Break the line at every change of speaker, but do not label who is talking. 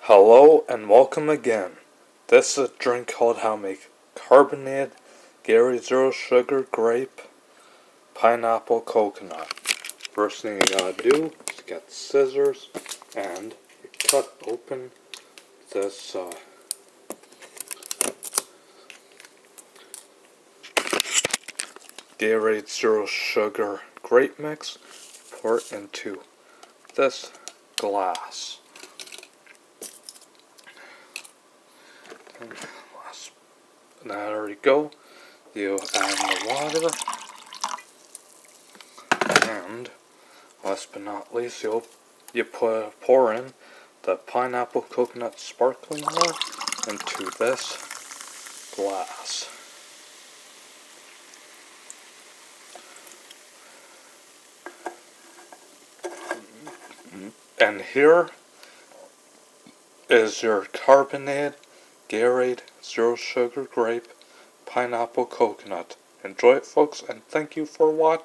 Hello and welcome again. This is a drink called how to make carbonated Gatorade zero sugar grape pineapple coconut. First thing you gotta do is get scissors and you cut open this Gatorade zero sugar grape mix. Pour it into this glass. And there you go. You add the water, and last but not least, you pour in the pineapple coconut sparkling water into this glass. And here is your carbonated Gatorade zero sugar grape pineapple coconut. Enjoy it, folks, and thank you for watching.